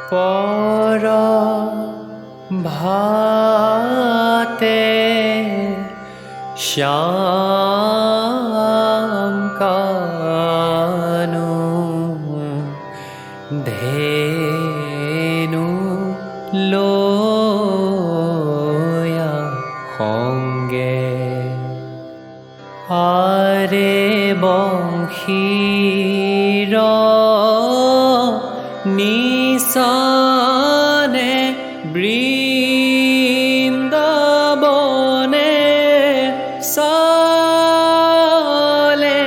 পৰ ভাতে শ্যাম কানু ধেনু লয়া সংগে আৰে বংশীৰ নিচানে বৃন্দাবনে চালে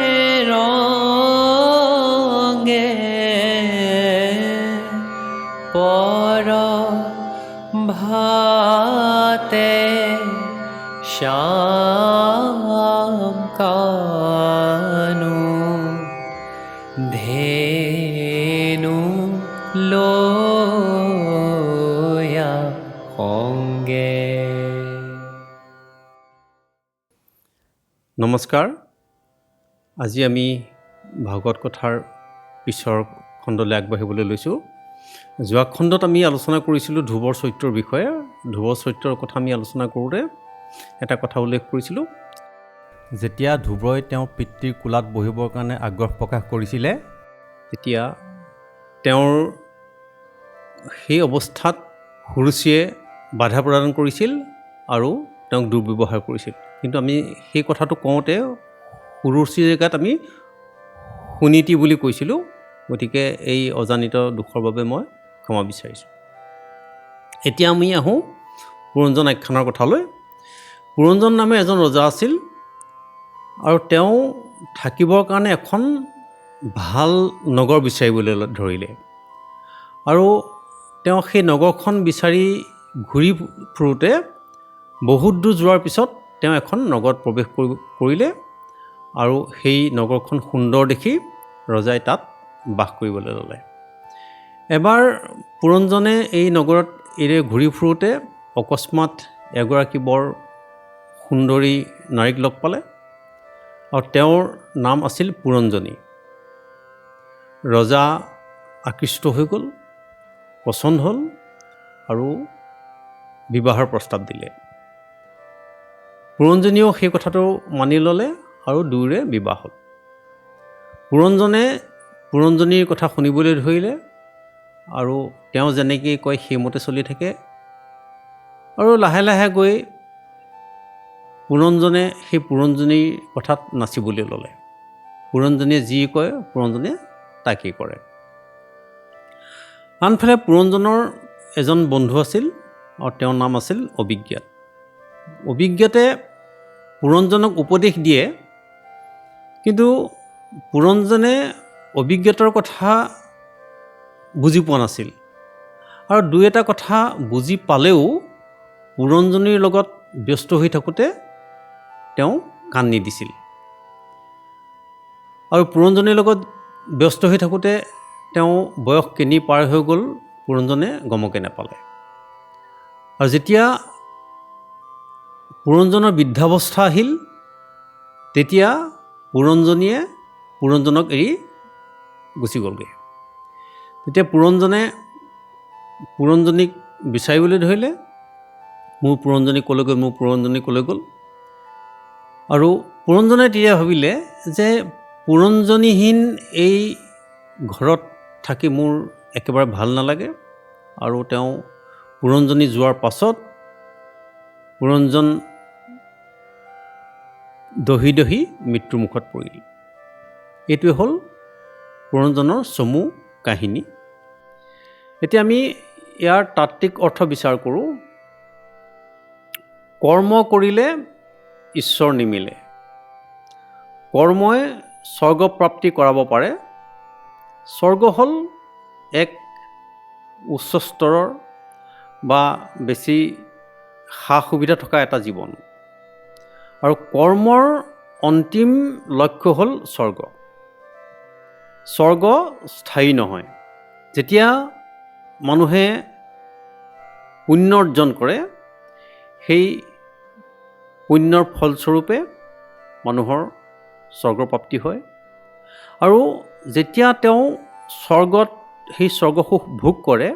ৰঙে পৰ ভাতে শ্যাম কানু ধেনু লয়া সংগে। নমস্কাৰ। আজি আমি ভাগৱত কথাৰ পিছৰ খণ্ডলৈ আগবাঢ়িবলৈ লৈছোঁ। যোৱা খণ্ডত আমি আলোচনা কৰিছিলোঁ ধ্ৰুৱৰ চৰিত্ৰৰ বিষয়ে। ধ্ৰুৱৰ চৰিত্ৰৰ কথা আমি আলোচনা কৰোঁতে এটা কথা উল্লেখ কৰিছিলোঁ, যেতিয়া ধ্ৰুৱই তেওঁৰ পিতৃৰ কোলাত বহিবৰ কাৰণে আগ্ৰহ প্ৰকাশ কৰিছিলে, তেতিয়া তেওঁৰ সেই অৱস্থাত সুৰুচিয়ে বাধা প্ৰদান কৰিছিল আৰু তেওঁক দুৰ্ব্যৱহাৰ কৰিছিল। কিন্তু আমি সেই কথাটো কওঁতে সুৰুচিৰ জেগাত আমি সুনীতি বুলি কৈছিলোঁ। গতিকে এই অজানিত দোষৰ বাবে মই ক্ষমা বিচাৰিছোঁ। এতিয়া আমি আহোঁ পুৰঞ্জন আখ্যানৰ কথালৈ। পুৰঞ্জন নামে এজন ৰজা আছিল আৰু তেওঁ থাকিবৰ কাৰণে এখন ভাল নগৰ বিচাৰিবলৈ ধৰিলে। আৰু তেওঁ সেই নগৰখন বিচাৰি ঘূৰি ফুৰোঁতে বহুত দূৰ যোৱাৰ পিছত তেওঁ এখন নগৰত প্ৰৱেশ কৰিলে আৰু সেই নগৰখন সুন্দৰ দেখি ৰজাই তাত বাস কৰিবলৈ ল'লে। এবাৰ পুৰঞ্জনে এই নগৰত এৰে ঘূৰি ফুৰোঁতে অকস্মাত এগৰাকী বৰ সুন্দৰী নাৰীক লগ পালে আৰু তেওঁৰ নাম আছিল পুৰঞ্জনী। ৰজা আকৃষ্ট হৈ গ'ল, পচন্দ হ'ল আৰু বিবাহৰ প্ৰস্তাৱ দিলে। পুৰঞ্জনীয়েও সেই কথাটো মানি ল'লে আৰু দুয়োৰে বিবাহ হ'ল। পুৰঞ্জনে পুৰঞ্জনীৰ কথা শুনিবলৈ ধৰিলে আৰু তেওঁ যেনেকৈ কয় সেইমতে চলি থাকে আৰু লাহে লাহে গৈ পুৰঞ্জনে সেই পুৰঞ্জনীৰ কথাত নাচিবলৈ ল'লে। পুৰঞ্জনীয়ে যি কয় পুৰঞ্জনে তাকেই কৰে। আনফালে পুৰঞ্জনৰ এজন বন্ধু আছিল আৰু তেওঁৰ নাম আছিল অভিজ্ঞাত। অভিজ্ঞাতে পুৰঞ্জনক উপদেশ দিয়ে, কিন্তু পুৰঞ্জনে অভিজ্ঞাতৰ কথা বুজি পোৱা নাছিল আৰু দুই এটা কথা বুজি পালেও পুৰঞ্জনীৰ লগত ব্যস্ত হৈ থাকোঁতে তেওঁ কাণ নিদিছিল। আৰু পুৰঞ্জনীৰ লগত ব্যস্ত হৈ থাকোঁতে তেওঁ বয়স কেনি পাৰ হৈ গ'ল পুৰঞ্জনে গমকে নাপালে। আৰু যেতিয়া পুৰঞ্জনৰ বৃদ্ধাৱস্থা আহিল, তেতিয়া পুৰঞ্জনীয়ে পুৰঞ্জনক এৰি গুচি গ'লগৈ। তেতিয়া পুৰঞ্জনে পুৰঞ্জনীক বিচাৰিবলৈ ধৰিলে, মোৰ পুৰঞ্জনী ক'লৈ গ'ল, মোৰ পুৰঞ্জনী ক'লৈ গ'ল। আৰু পুৰঞ্জনে তেতিয়া ভাবিলে যে পুৰঞ্জনীহীন এই ঘৰত থাকি মোৰ একেবাৰে ভাল নালাগে। আৰু তেওঁ পুৰঞ্জনী যোৱাৰ পাছত পুৰঞ্জন দহি দহি মৃত্যুমুখত পৰিল। এইটোৱে হ'ল পুৰঞ্জনৰ চমু কাহিনী। এতিয়া আমি ইয়াৰ তাত্ত্বিক অৰ্থ বিচাৰ কৰোঁ। কৰ্ম কৰিলে ঈশ্বৰ নিমিলে। কৰ্মই স্বৰ্গপ্ৰাপ্তি কৰাব পাৰে। স্বৰ্গ হ'ল এক উচ্চ স্তৰৰ বা বেছি সা সুবিধা থকা এটা জীৱন, আৰু কৰ্মৰ অন্তিম লক্ষ্য হ'ল স্বৰ্গ। স্বৰ্গ স্থায়ী নহয়। যেতিয়া মানুহে পুণ্য অৰ্জন কৰে, সেই পুণ্যৰ ফলস্বৰূপে মানুহৰ স্বৰ্গপ্ৰাপ্তি হয়। আৰু যেতিয়া তেওঁ স্বৰ্গত সেই স্বৰ্গসুখ ভোগ কৰে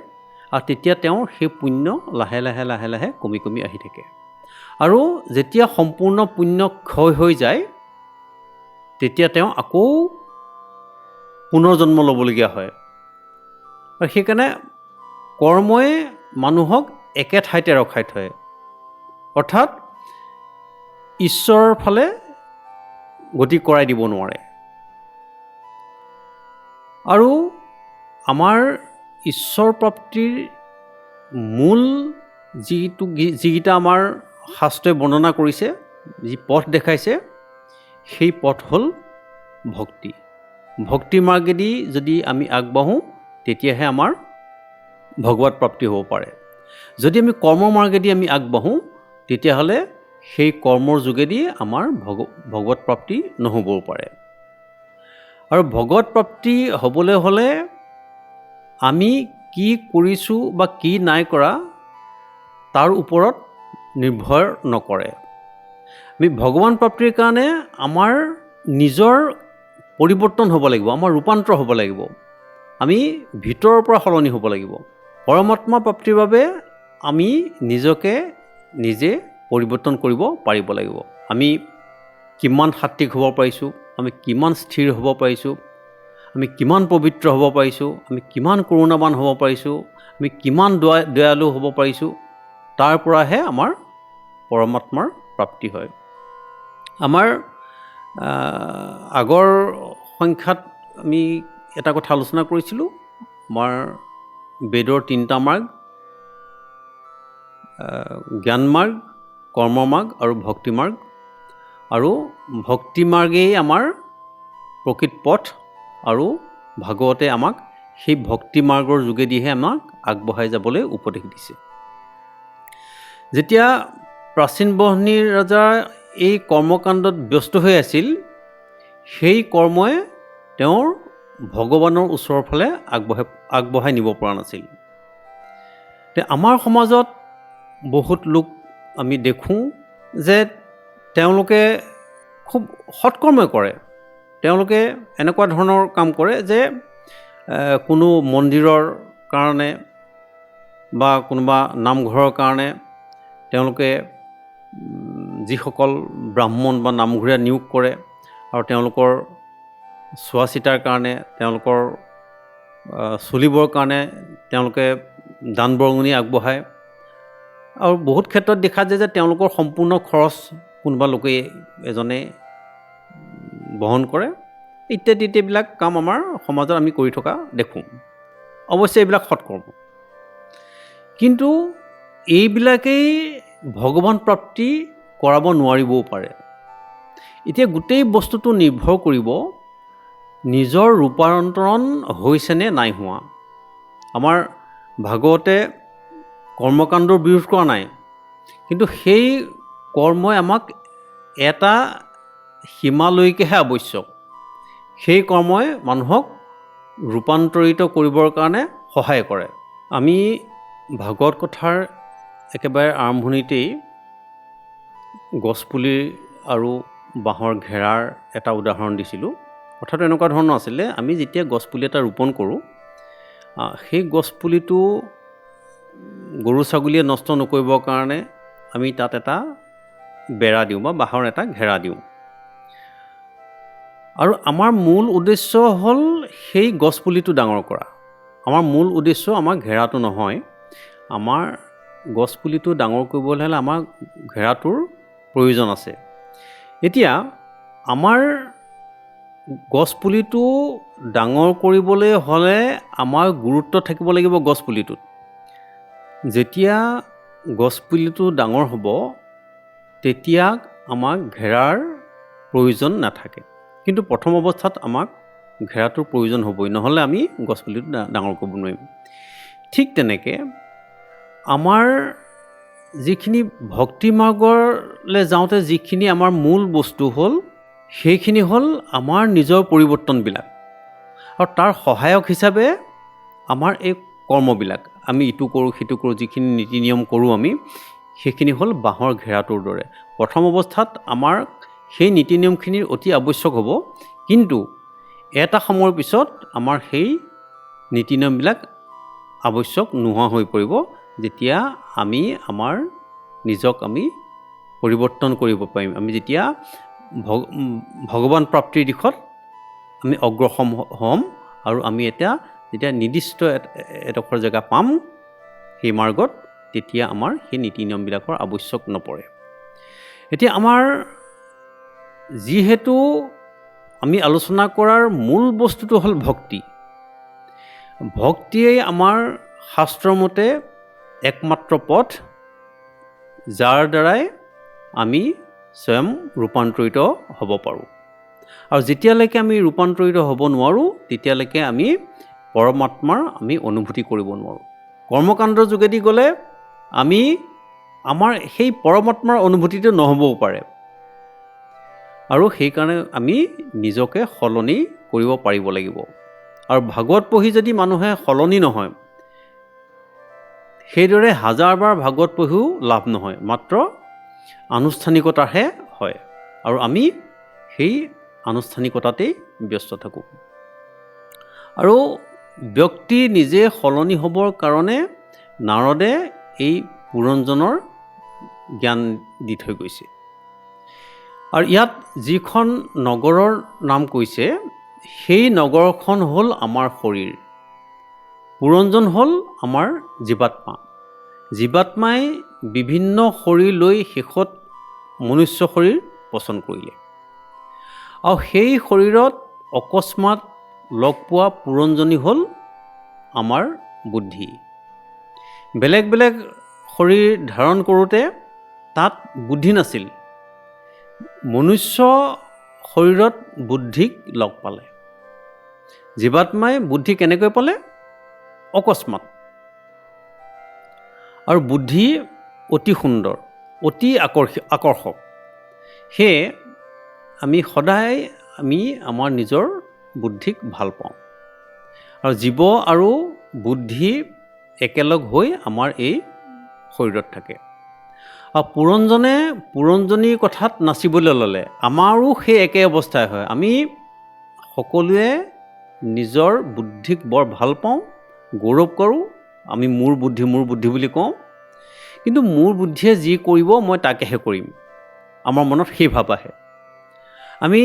আৰু তেতিয়া তেওঁৰ সেই পুণ্য লাহে লাহে লাহে লাহে কমি কমি আহি থাকে। আৰু যেতিয়া সম্পূৰ্ণ পুণ্য ক্ষয় হৈ যায় তেতিয়া তেওঁ আকৌ পুনৰ জন্ম ল'বলগীয়া হয়। আৰু সেইকাৰণে কৰ্মই মানুহক একে ঠাইতে ৰখাই থয়, অৰ্থাৎ ঈশ্বৰৰ ফালে গতি কৰাই দিব নোৱাৰে। আৰু আমাৰ ঈশ্বৰ প্ৰাপ্তিৰ মূল যিকেইটা আমাৰ শাস্ত্ৰই বৰ্ণনা কৰিছে, যি পথ দেখাইছে, সেই পথ হ'ল ভক্তি। ভক্তি মাৰ্গেদি যদি আমি আগবাঢ়োঁ তেতিয়াহে আমাৰ ভগৱত প্ৰাপ্তি হ'ব পাৰে। যদি আমি কৰ্ম মাৰ্গেদি আমি আগবাঢ়োঁ তেতিয়াহ'লে সেই কৰ্মৰ যোগেদি আমাৰ ভগৱত প্ৰাপ্তি নহ'বও পাৰে। আৰু ভগৱত প্ৰাপ্তি হ'বলৈ হ'লে আমি কি কৰিছোঁ বা কি নাই কৰা তাৰ ওপৰত নিৰ্ভৰ নকৰে। আমি ভগৱান প্ৰাপ্তিৰ কাৰণে আমাৰ নিজৰ পৰিৱৰ্তন হ'ব লাগিব, আমাৰ ৰূপান্তৰ হ'ব লাগিব, আমি ভিতৰৰ পৰা সলনি হ'ব লাগিব। পৰমাত্মা প্ৰাপ্তিৰ বাবে আমি নিজকে নিজে পৰিৱৰ্তন কৰিব পাৰিব লাগিব। আমি কিমান সাত্বিক হ'ব পাৰিছোঁ, আমি কিমান স্থিৰ হ'ব পাৰিছোঁ, আমি কিমান পবিত্ৰ হ'ব পাৰিছোঁ, আমি কিমান কৰুণাৱান হ'ব পাৰিছোঁ, আমি কিমান দয়ালু হ'ব পাৰিছোঁ, তাৰ পৰাহে আমাৰ পৰমাত্মাৰ প্ৰাপ্তি হয়। আমাৰ আগৰ সংখ্যাত আমি এটা কথা আলোচনা কৰিছিলোঁ, আমাৰ বেদৰ 3টা মাৰ্গ, জ্ঞান মাৰ্গ, কৰ্ম মাৰ্গ আৰু ভক্তি মাৰ্গ। আৰু ভক্তি মাৰ্গেই আমাৰ প্ৰকৃত পথ, আৰু ভাগৱতে আমাক সেই ভক্তি মাৰ্গৰ যোগেদিহে আমাক আগবঢ়াই যাবলৈ উপদেশ দিছে। যেতিয়া প্ৰাচীন বহ্নিৰ ৰজা এই কৰ্মকাণ্ডত ব্যস্ত হৈ আছিল, সেই কৰ্মই তেওঁৰ ভগৱানৰ ওচৰৰ ফালে আগবঢ়াই নিব পৰা নাছিল। আমাৰ সমাজত বহুত লোক আমি দেখোঁ যে তেওঁলোকে খুব সৎকৰ্মই কৰে। তেওঁলোকে এনেকুৱা ধৰণৰ কাম কৰে যে কোনো মন্দিৰৰ কাৰণে বা কোনোবা নামঘৰৰ কাৰণে তেওঁলোকে যিসকল ব্ৰাহ্মণ বা নামঘৰীয়া নিয়োগ কৰে আৰু তেওঁলোকৰ চোৱা চিতাৰ কাৰণে, তেওঁলোকৰ চলিবৰ কাৰণে তেওঁলোকে দান বৰঙণি আগবঢ়ায়। আৰু বহুত ক্ষেত্ৰত দেখা যায় যে তেওঁলোকৰ সম্পূৰ্ণ খৰচ কোনোবা লোকে এজনে বহন কৰে। ইত্যাদিবিলাক কাম আমাৰ সমাজত আমি কৰি থকা দেখোঁ। অৱশ্যে এইবিলাক সৎকৰ্ম, কিন্তু এইবিলাকেই ভগৱান প্ৰাপ্তি কৰাব নোৱাৰিবও পাৰে। এতিয়া গোটেই বস্তুটো নিৰ্ভৰ কৰিব নিজৰ ৰূপান্তৰণ হৈছেনে নাই হোৱা। আমাৰ ভাগৱতে কৰ্মকাণ্ডৰ বিৰোধ কৰা নাই, কিন্তু সেই কৰ্মই আমাক এটা সীমালৈকেহে আৱশ্যক। সেই কৰ্মই মানুহক ৰূপান্তৰিত কৰিবৰ কাৰণে সহায় কৰে। আমি ভাগৱত কথাৰ একেবাৰে আৰম্ভণিতেই গছপুলি আৰু বাঁহৰ ঘেৰাৰ এটা উদাহৰণ দিছিলোঁ। কথাটো এনেকুৱা ধৰণৰ আছিলে, আমি যেতিয়া গছপুলি এটা ৰোপণ কৰোঁ, সেই গছপুলিটো গৰু ছাগলীয়ে নষ্ট নকৰিবৰ কাৰণে আমি তাত এটা বেৰা দিওঁ বা বাঁহৰ এটা ঘেৰা দিওঁ। আৰু আমাৰ মূল উদ্দেশ্য হ'ল সেই গছপুলিটো ডাঙৰ কৰা। আমাৰ মূল উদ্দেশ্য আমাৰ ঘেৰাটো নহয়। আমাৰ গছপুলিটো ডাঙৰ কৰিবলৈ হ'লে আমাৰ ঘেৰাটোৰ প্ৰয়োজন আছে। এতিয়া আমাৰ গছপুলিটো ডাঙৰ কৰিবলৈ হ'লে আমাৰ গুৰুত্ব থাকিব লাগিব গছপুলিটোত। যেতিয়া গছপুলিটো ডাঙৰ হ'ব তেতিয়া আমাক ঘেৰাৰ প্ৰয়োজন নাথাকে, কিন্তু প্ৰথম অৱস্থাত আমাক ঘেৰাটোৰ প্ৰয়োজন হ'বই, নহ'লে আমি গছপুলিটো ডাঙৰ কৰিব নোৱাৰিম। ঠিক তেনেকৈ আমাৰ যিখিনি ভক্তি মাৰ্গলৈ যাওঁতে যিখিনি আমাৰ মূল বস্তু হ'ল, সেইখিনি হ'ল আমাৰ নিজৰ পৰিৱৰ্তনবিলাক, আৰু তাৰ সহায়ক হিচাপে আমাৰ এই কৰ্মবিলাক, আমি ইটো কৰোঁ সিটো কৰোঁ, যিখিনি নীতি নিয়ম কৰোঁ আমি, সেইখিনি হ'ল বাঁহৰ ঘেৰাটোৰ দৰে। প্ৰথম অৱস্থাত আমাৰ সেই নীতি নিয়মখিনিৰ অতি আৱশ্যক হ'ব, কিন্তু এটা সময়ৰ পিছত আমাৰ সেই নীতি নিয়মবিলাক আৱশ্যক নোহোৱা হৈ পৰিব যেতিয়া আমি আমাৰ নিজক আমি পৰিৱৰ্তন কৰিব পাৰিম। আমি যেতিয়া ভগৱান প্ৰাপ্তিৰ দিশত আমি অগ্ৰসৰ হ'ম আৰু আমি যেতিয়া নিৰ্দিষ্ট এডোখৰ জেগা পাম সেই মাৰ্গত, তেতিয়া আমাৰ সেই নীতি নিয়মবিলাকৰ আৱশ্যক নপৰে। এতিয়া আমাৰ যিহেতু আমি আলোচনা কৰাৰ মূল বস্তুটো হ'ল ভক্তি। ভক্তিয়েই আমাৰ শাস্ত্ৰৰ মতে একমাত্ৰ পথ, যাৰ দ্বাৰাই আমি স্বয়ং ৰূপান্তৰিত হ'ব পাৰোঁ। আৰু যেতিয়ালৈকে আমি ৰূপান্তৰিত হ'ব নোৱাৰোঁ তেতিয়ালৈকে আমি পৰমাত্মাৰ আমি অনুভূতি কৰিব নোৱাৰোঁ। কৰ্মকাণ্ডৰ যোগেদি গ'লে আমাৰ সেই পৰমাত্মাৰ অনুভূতিটো নহ'বও পাৰে, আৰু সেইকাৰণে আমি নিজকে সলনি কৰিব পাৰিব লাগিব। আৰু ভাগৱত পঢ়ি যদি মানুহে সলনি নহয়, সেইদৰে হাজাৰবাৰ ভাগৱত পঢ়িও লাভ নহয়, মাত্ৰ আনুষ্ঠানিকতাহে হয়, আৰু আমি সেই আনুষ্ঠানিকতাতেই ব্যস্ত থাকোঁ। আৰু ব্যক্তি নিজে সলনি হ'বৰ কাৰণে নাৰদে এই পুৰঞ্জনৰ জ্ঞান দি থৈ গৈছে। আৰু ইয়াত যিখন নগৰৰ নাম কৈছে, সেই নগৰখন হ'ল আমাৰ শৰীৰ। পুৰঞ্জন হ'ল আমাৰ জীৱাত্মা। জীৱাত্মাই বিভিন্ন শৰীৰ লৈ শেষত মনুষ্য শৰীৰ পচন্দ কৰিলে, আৰু সেই শৰীৰত অকস্মাত লগ পোৱা পুৰঞ্জনী হ'ল আমাৰ বুদ্ধি। বেলেগ বেলেগ শৰীৰ ধাৰণ কৰোঁতে তাত বুদ্ধি নাছিল, মনুষ্য শৰীৰত বুদ্ধিক লগ পালে। জীৱাত্মাই বুদ্ধি কেনেকৈ পালে? অকস্মাত। আৰু বুদ্ধি অতি সুন্দৰ, অতি আকৰ্ষক। সেয়ে আমি সদায় আমাৰ নিজৰ বুদ্ধিক ভাল পাওঁ, আৰু জীৱ আৰু বুদ্ধি একেলগ হৈ আমাৰ এই শৰীৰত থাকে। আৰু পুৰঞ্জনীৰ কথাত নাচিবলৈ ল'লে আমাৰো সেই একে অৱস্থাই হয়। আমি সকলোৱে নিজৰ বুদ্ধিক বৰ ভাল পাওঁ, গৌৰৱ কৰোঁ। আমি মোৰ বুদ্ধি বুলি কওঁ, কিন্তু মোৰ বুদ্ধিয়ে যি কৰিব মই তাকেহে কৰিম, আমাৰ মনত সেই ভাৱ আহে। আমি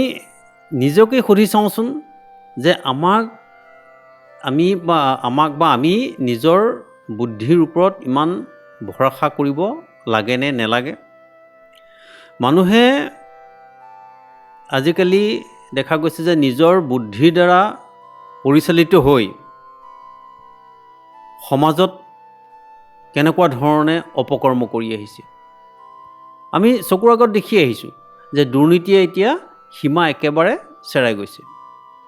নিজকে সুধি চাওঁচোন যে আমি নিজৰ বুদ্ধিৰ ওপৰত ইমান ভৰসা কৰিব লাগে নে নেলাগে? মানুহে আজিকালি দেখা গৈছে যে নিজৰ বুদ্ধিৰ দ্বাৰা পৰিচালিত হৈ সমাজত কেনেকুৱা ধৰণে অপকৰ্ম কৰি আহিছে। আমি চকুৰ আগত দেখি আহিছোঁ যে দুৰ্নীতিয়ে এতিয়া সীমা একেবাৰে চেৰাই গৈছে।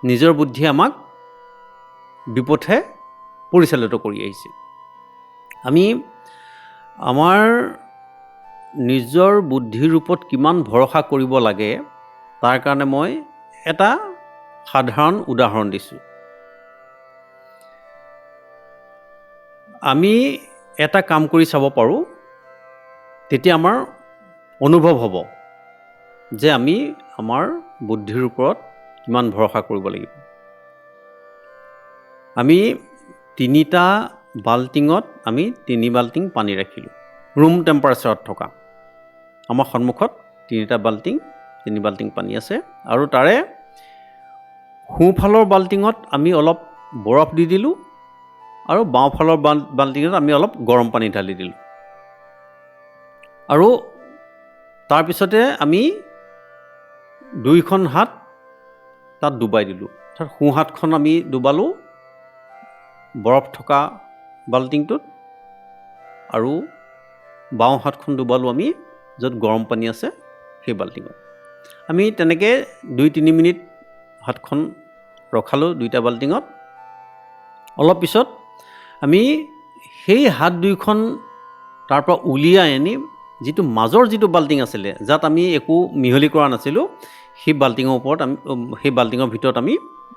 নিজৰ বুদ্ধিয়ে আমাক বিপথে পৰিচালিত কৰি আহিছে। আমি আমাৰ নিজৰ বুদ্ধিৰ ওপৰত কিমান ভৰসা কৰিব লাগে তাৰ কাৰণে মই এটা সাধাৰণ উদাহৰণ দিছোঁ। আমি এটা কাম কৰি চাব পাৰোঁ, তেতিয়া আমাৰ অনুভৱ হ'ব যে আমি আমাৰ বুদ্ধিৰ ওপৰত কিমান ভৰসা কৰিব লাগিব। আমি 3টা বাল্টিঙত আমি 3 বাল্টিং পানী ৰাখিলোঁ, ৰুম টেম্পাৰেচাৰত থকা। আমাৰ সন্মুখত 3টা বাল্টিং, 3 বাল্টিং পানী আছে, আৰু তাৰে সোঁফালৰ বাল্টিঙত আমি অলপ বৰফ দি দিলোঁ, আৰু বাওঁফালৰ বাল্টিঙত আমি অলপ গৰম পানী ঢালি দিলোঁ। আৰু তাৰপিছতে আমি 2খন হাত তাত ডুবাই দিলোঁ। অৰ্থাৎ সোঁ হাতখন আমি ডুবালোঁ বৰফ থকা বাল্টিংটোত, আৰু বাওঁ হাতখন ডুবালোঁ আমি য'ত গৰম পানী আছে সেই বাল্টিঙত। আমি তেনেকৈ 2-3 মিনিট হাতখন ৰখালোঁ 2টা বাল্টিঙত। অলপ পিছত আমি সেই হাত 2খন তাৰ পৰা উলিয়াই আনি যিটো মাজৰ যিটো বাল্টিং আছিলে, যাত আমি একো মিহলি কৰা নাছিলোঁ, সেই বাল্টিঙৰ ভিতৰত আমি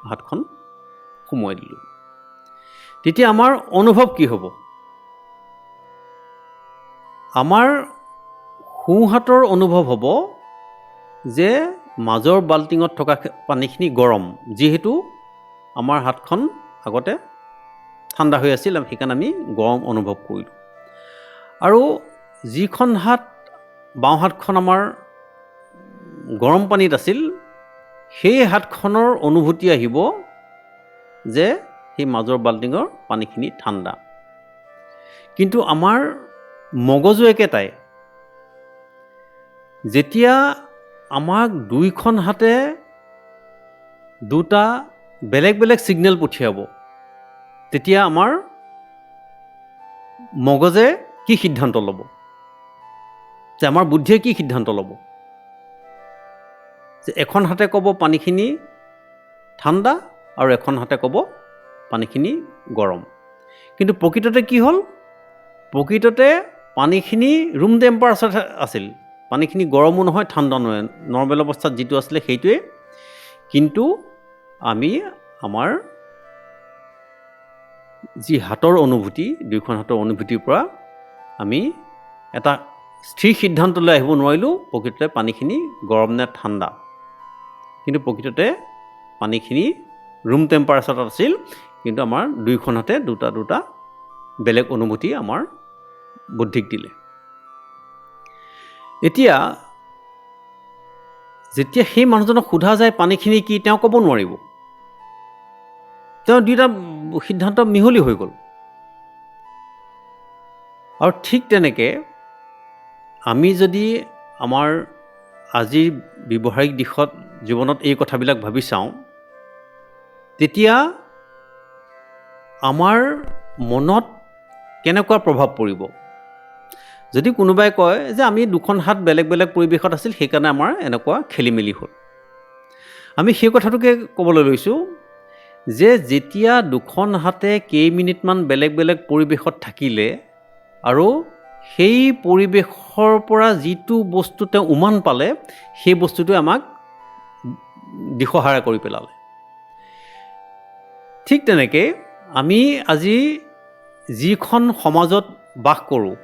হাতখন সোমোৱাই দিলোঁ। তেতিয়া আমাৰ অনুভৱ কি হ'ব? আমাৰ সোঁ হাতৰ অনুভৱ হ'ব যে মাজৰ বাল্টিঙত থকা পানীখিনি গৰম, যিহেতু আমাৰ হাতখন আগতে ঠাণ্ডা হৈ আছিল, সেইকাৰণে আমি গৰম অনুভৱ কৰিলোঁ। আৰু যিখন হাত বাওঁ হাতখন আমাৰ গৰম পানীত আছিল, সেই হাতখনৰ অনুভূতি আহিব যে সেই মাজৰ বাল্টিঙৰ পানীখিনি ঠাণ্ডা। কিন্তু আমাৰ মগজু একেটাই। যেতিয়া আমাক দুইখন হাতে দুটা বেলেগ বেলেগ ছিগনেল পঠিয়াব, তেতিয়া আমাৰ মগজে কি সিদ্ধান্ত ল'ব, যে আমাৰ বুদ্ধিয়ে কি সিদ্ধান্ত ল'ব, যে এখন হাতে ক'ব পানীখিনি ঠাণ্ডা আৰু এখন হাতে ক'ব পানীখিনি গৰম। কিন্তু প্ৰকৃততে কি হ'ল, প্ৰকৃততে পানীখিনি ৰুম টেম্পাৰেচাৰত আছিল, পানীখিনি গৰমো নহয় ঠাণ্ডা নহয়, নৰ্মেল অৱস্থাত যিটো আছিলে সেইটোৱে। কিন্তু আমি আমাৰ যি হাতৰ অনুভূতি, দুইখন হাতৰ অনুভূতিৰ পৰা আমি এটা স্থিৰ সিদ্ধান্তলৈ আহিব নোৱাৰিলোঁ প্ৰকৃততে পানীখিনি গৰম নে ঠাণ্ডা। কিন্তু প্ৰকৃততে পানীখিনি ৰুম টেম্পাৰেচাৰত আছিল, কিন্তু আমাৰ দুইখন হাতে দুটা দুটা বেলেগ অনুভূতি আমাৰ বুদ্ধিক দিলে। এতিয়া যেতিয়া সেই মানুহজনক সোধা যায় পানীখিনি কি, তেওঁ ক'ব নোৱাৰিব। তেওঁ দুটা সিদ্ধান্ত মিহলি হৈ গ'ল। আৰু ঠিক তেনেকৈ আমি যদি আমাৰ আজিৰ ব্যৱহাৰিক দিশত জীৱনত এই কথাবিলাক ভাবি চাওঁ, তেতিয়া আমাৰ মনত কেনেকুৱা প্ৰভাৱ পৰিব। যদি কোনোবাই কয় যে আমি দুখন হাত বেলেগ বেলেগ পৰিৱেশত আছিল, সেইকাৰণে আমাৰ এনেকুৱা খেলি মেলি হ'ল, আমি সেই কথাটোকে ক'বলৈ লৈছোঁ যে যেতিয়া দুখন হাতে কেইমিনিটমান বেলেগ বেলেগ পৰিৱেশত থাকিলে আৰু সেই পৰিৱেশৰ পৰা যিটো বস্তু তেওঁ উমান পালে, সেই বস্তুটোৱে আমাক দিশহাৰা কৰি পেলালে। ঠিক তেনেকৈ আমি আজি যিখন সমাজত বাস কৰোঁ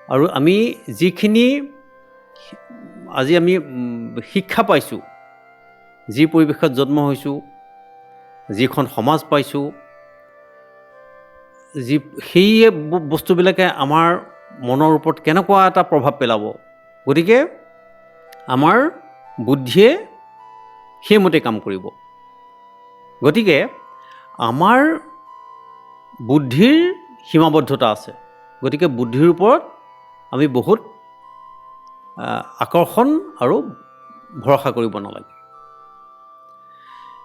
আৰু আমি যিখিনি আজি আমি শিক্ষা পাইছোঁ, যি পৰিৱেশত জন্ম হৈছোঁ, যিখন সমাজ পাইছোঁ, সেই বস্তুবিলাকে আমাৰ মনৰ ওপৰত কেনেকুৱা এটা প্ৰভাৱ পেলাব। গতিকে আমাৰ বুদ্ধিয়ে সেইমতে কাম কৰিব। গতিকে আমাৰ বুদ্ধিৰ সীমাবদ্ধতা আছে। গতিকে বুদ্ধিৰ ওপৰত আমি বহুত আকৰ্ষণ আৰু ভৰসা কৰিব নালাগে।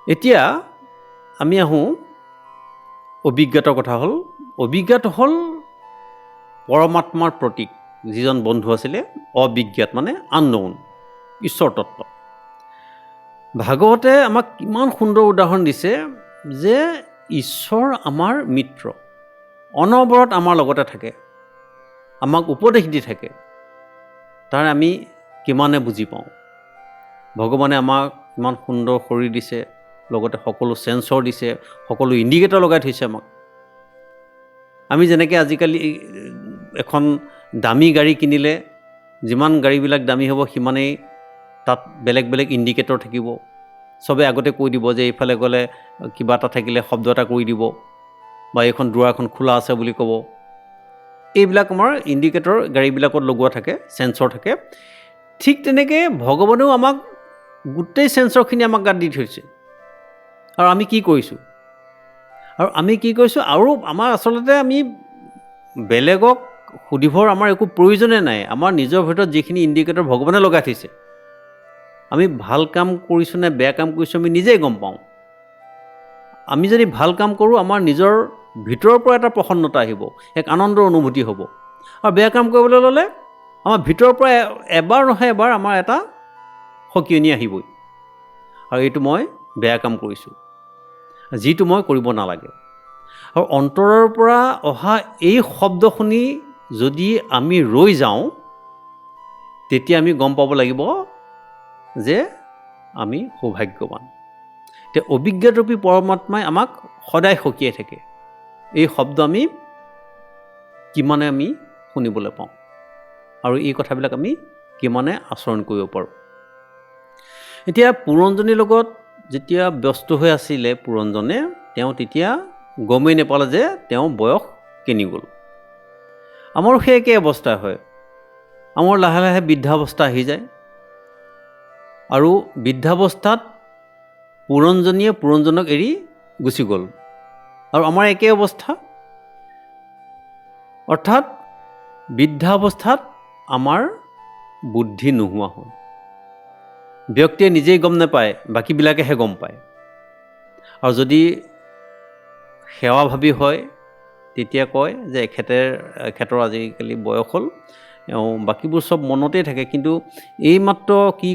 এতিয়া আমি আহোঁ অভিজ্ঞতাৰ কথা। অভিজ্ঞাত হ'ল পৰমাত্মাৰ প্ৰতীক। যিজন বন্ধু আছিলে অবিজ্ঞাত মানে আননউন, ঈশ্বৰ তত্ত্ব। ভাগৱতে আমাক কিমান সুন্দৰ উদাহৰণ দিছে যে ঈশ্বৰ আমাৰ মিত্ৰ, অনবৰত আমাৰ লগতে থাকে, আমাক উপদেশ দি থাকে। তাৰ আমি কিমানে বুজি পাওঁ। ভগৱানে আমাক ইমান সুন্দৰ শৰীৰ দিছে, লগতে সকলো চেঞ্চৰ দিছে, সকলো ইণ্ডিকেটৰ লগাই থৈছে আমাক। আমি যেনেকৈ আজিকালি এখন দামী গাড়ী কিনিলে যিমান গাড়ীবিলাক দামী হ'ব সিমানেই তাত বেলেগ বেলেগ ইণ্ডিকেটৰ থাকিব। চবে আগতে কৈ দিব যে এইফালে গ'লে কিবা এটা থাকিলে শব্দ এটা কৰি দিব, বা এইখন দুৱাৰখন খোলা আছে বুলি ক'ব। এইবিলাক আমাৰ ইণ্ডিকেটৰ গাড়ীবিলাকত লগোৱা থাকে, চেঞ্চৰ থাকে। ঠিক তেনেকৈ ভগৱানেও আমাক গোটেই চেঞ্চৰখিনি আমাক গাত দি থৈছে। আৰু আমি কি কৰিছোঁ, আৰু আমাৰ আচলতে আমি বেলেগক সুধিবৰ আমাৰ একো প্ৰয়োজনে নাই। আমাৰ নিজৰ ভিতৰত যিখিনি ইণ্ডিকেটৰ ভগৱানে লগাই থৈছে, আমি ভাল কাম কৰিছোঁ নে বেয়া কাম কৰিছোঁ আমি নিজেই গম পাওঁ। আমি যদি ভাল কাম কৰোঁ, আমাৰ নিজৰ ভিতৰৰ পৰা এটা প্ৰসন্নতা আহিব, এক আনন্দৰ অনুভূতি হ'ব। আৰু বেয়া কাম কৰিবলৈ ল'লে আমাৰ ভিতৰৰ পৰা এবাৰ নহয় এবাৰ আমাৰ এটা সকিয়নি আহিবই, আৰু এইটো মই বেয়া কাম কৰিছোঁ, যিটো মই কৰিব নালাগে। আৰু অন্তৰৰ পৰা অহা এই শব্দ শুনি যদি আমি ৰৈ যাওঁ, তেতিয়া আমি গম পাব লাগিব যে আমি সৌভাগ্যৱান। এতিয়া অভিজ্ঞাৰূপী পৰমাত্মাই আমাক সদায় সকিয়াই থাকে। এই শব্দ আমি কিমানে আমি শুনিবলৈ পাওঁ, আৰু এই কথাবিলাক আমি কিমানে আচৰণ কৰিব পাৰোঁ। এতিয়া পুৰণজনীৰ লগত যেতিয়া ব্যস্ত হৈ আছিলে পুৰণজনে, তেওঁ তেতিয়া গমেই নাপালে যে তেওঁ বয়স কেনি গ'ল। আমাৰো সেই একে অৱস্থা হয়। আমাৰ লাহে লাহে বৃদ্ধাৱস্থা আহি যায় আৰু বৃদ্ধাৱস্থাত পুৰণজনীয়ে পুৰণজনক এৰি গুচি গ'ল আৰু আমাৰ একে অৱস্থা। অৰ্থাৎ বৃদ্ধাৱস্থাত আমাৰ বুদ্ধি নোহোৱা হ'ল। ব্যক্তিয়ে নিজেই গম নাপায়, বাকীবিলাকেহে গম পায়। আৰু যদি সেৱাভাৱী হয় তেতিয়া কয় যে এখেতৰ আজিকালি বয়স হ'ল, বাকীবোৰ চব মনতেই থাকে, কিন্তু এইমাত্ৰ কি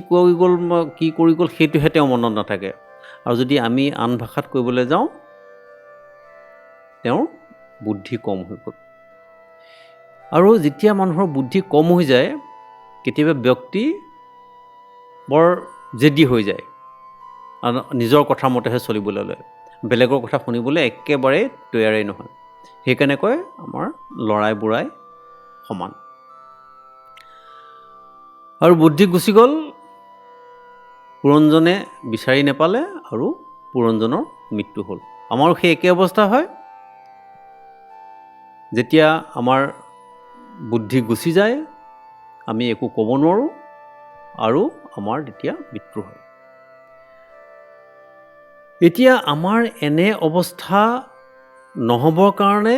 কৰি গ'ল সেইটোহে তেওঁ মনত নাথাকে। আৰু যদি আমি আন ভাষাত কৰিবলৈ যাওঁ, তেওঁৰ বুদ্ধি কম হৈ গ'ল। আৰু যেতিয়া মানুহৰ বুদ্ধি কম হৈ যায়, কেতিয়াবা ব্যক্তি বৰ জেদী হৈ যায় আৰু নিজৰ কথা মতেহে চলিবলৈ লয়, বেলেগৰ কথা শুনিবলৈ একেবাৰে তৈয়াৰেই নহয়। সেইকাৰণে কয় আমাৰ লৰাই বুঢ়াই সমান। আৰু বুদ্ধি গুচি গ'ল, পুৰণজনে বিচাৰি নাপালে আৰু পুৰণজনৰ মৃত্যু হ'ল। আমাৰো সেই একে অৱস্থা হয়। যেতিয়া আমাৰ বুদ্ধি গুচি যায়, আমি একো ক'ব নোৱাৰোঁ আৰু আমাৰ তেতিয়া মৃত্যু হয়। এতিয়া আমাৰ এনে অৱস্থা নহ'বৰ কাৰণে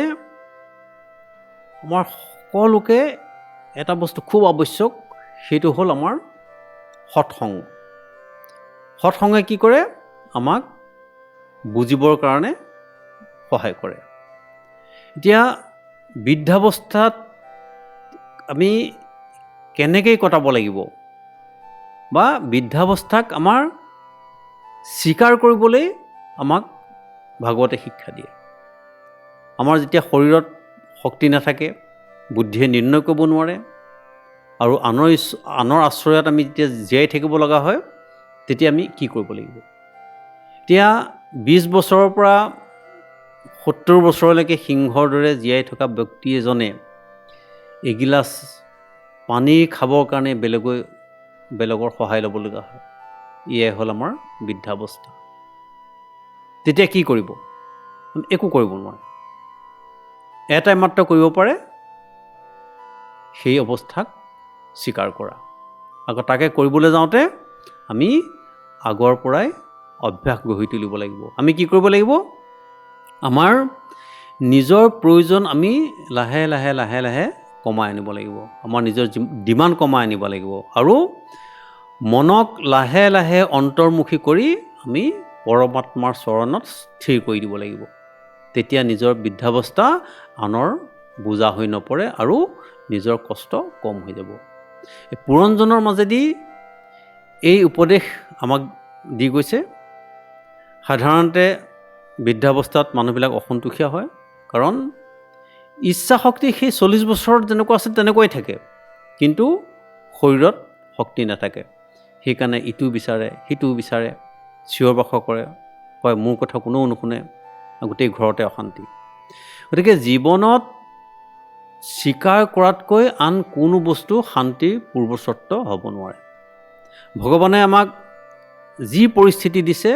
আমাৰ সকলোকে এটা বস্তু খুব আৱশ্যক, সেইটো হ'ল আমাৰ সৎসংগ। সৎসংগে কি কৰে? আমাক বুজিবৰ কাৰণে সহায় কৰে। এতিয়া বৃদ্ধাৱস্থাত আমি কেনেকৈ কটাব লাগিব বা বৃদ্ধাৱস্থাক আমাৰ স্বীকাৰ কৰিবলৈ আমাক ভাগৱতে শিক্ষা দিয়ে। আমাৰ যেতিয়া শৰীৰত শক্তি নাথাকে, বুদ্ধিয়ে নিৰ্ণয় কৰিব নোৱাৰে আৰু আনৰ আশ্ৰয়ত আমি যেতিয়া জীয়াই থাকিব লগা হয়, তেতিয়া আমি কি কৰিব লাগিব? এতিয়া 20 বছৰৰ পৰা 70 বছৰলৈকে সিংহৰ দৰে জীয়াই থকা ব্যক্তি এজনে এগিলাচ পানী খাবৰ কাৰণে বেলেগৰ সহায় ল'ব লগা হয়। এয়াই হ'ল আমাৰ বৃদ্ধাৱস্থা। তেতিয়া কি কৰিব? একো কৰিব নোৱাৰে। এটাই মাত্ৰ কৰিব পাৰে, সেই অৱস্থাক স্বীকাৰ কৰা। আকৌ তাকে কৰিবলৈ যাওঁতে আমি আগৰ পৰাই অভ্যাস গঢ়ি তুলিব লাগিব। আমি কি কৰিব লাগিব? আমাৰ নিজৰ প্ৰয়োজন আমি লাহে লাহে কমাই আনিব লাগিব। আমাৰ নিজৰ ডিমাণ্ড কমাই আনিব লাগিব আৰু মনক লাহে লাহে অন্তৰ্মুখী কৰি আমি পৰমাত্মাৰ চৰণত স্থিৰ কৰি দিব লাগিব। তেতিয়া নিজৰ বৃদ্ধাৱস্থা আনৰ বোজা হৈ নপৰে আৰু নিজৰ কষ্ট কম হৈ যাব। পুৰণজনৰ মাজেদি এই উপদেশ আমাক দি গৈছে। সাধাৰণতে বৃদ্ধাৱস্থাত মানুহবিলাক অসন্তোষীয়া হয়, কাৰণ ইচ্ছা শক্তি সেই 40 বছৰত যেনেকুৱা আছে তেনেকুৱাই থাকে, কিন্তু শৰীৰত শক্তি নাথাকে। সেইকাৰণে ইটো বিচাৰে, সিটোও বিচাৰে, চিঞৰ বাখৰ কৰে, কয় মোৰ কথা কোনেও নুশুনে, গোটেই ঘৰতে অশান্তি। গতিকে জীৱনত স্বীকাৰ কৰাতকৈ আন কোনো বস্তু শান্তিৰ পূৰ্বচৰ্ত হ'ব নোৱাৰে। ভগৱানে আমাক যি পৰিস্থিতি দিছে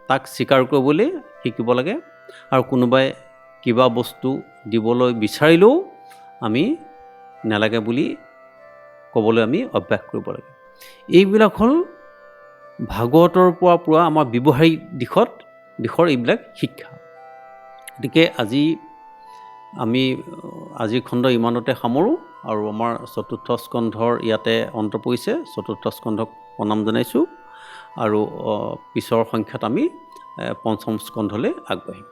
তাক স্বীকাৰ কৰিবলৈ শিকিব লাগে, আৰু কোনোবাই কিবা বস্তু দিবলৈ বিচাৰিলেও আমি নালাগে বুলি ক'বলৈ আমি অভ্যাস কৰিব লাগে। এইবিলাক হ'ল ভাগৱতৰ পৰা পোৱা আমাৰ ব্যৱহাৰিক দিশৰ এইবিলাক শিক্ষা। গতিকে আজিৰ খণ্ড ইমানতে সামৰোঁ, আৰু আমাৰ 4ৰ্থ স্কন্ধৰ ইয়াতে অন্ত পৰিছে। 4ৰ্থ স্কন্ধক প্ৰণাম জনাইছোঁ, আৰু পিছৰ সংখ্যাত আমি 5ম স্কন্ধলৈ আগবাঢ়িম।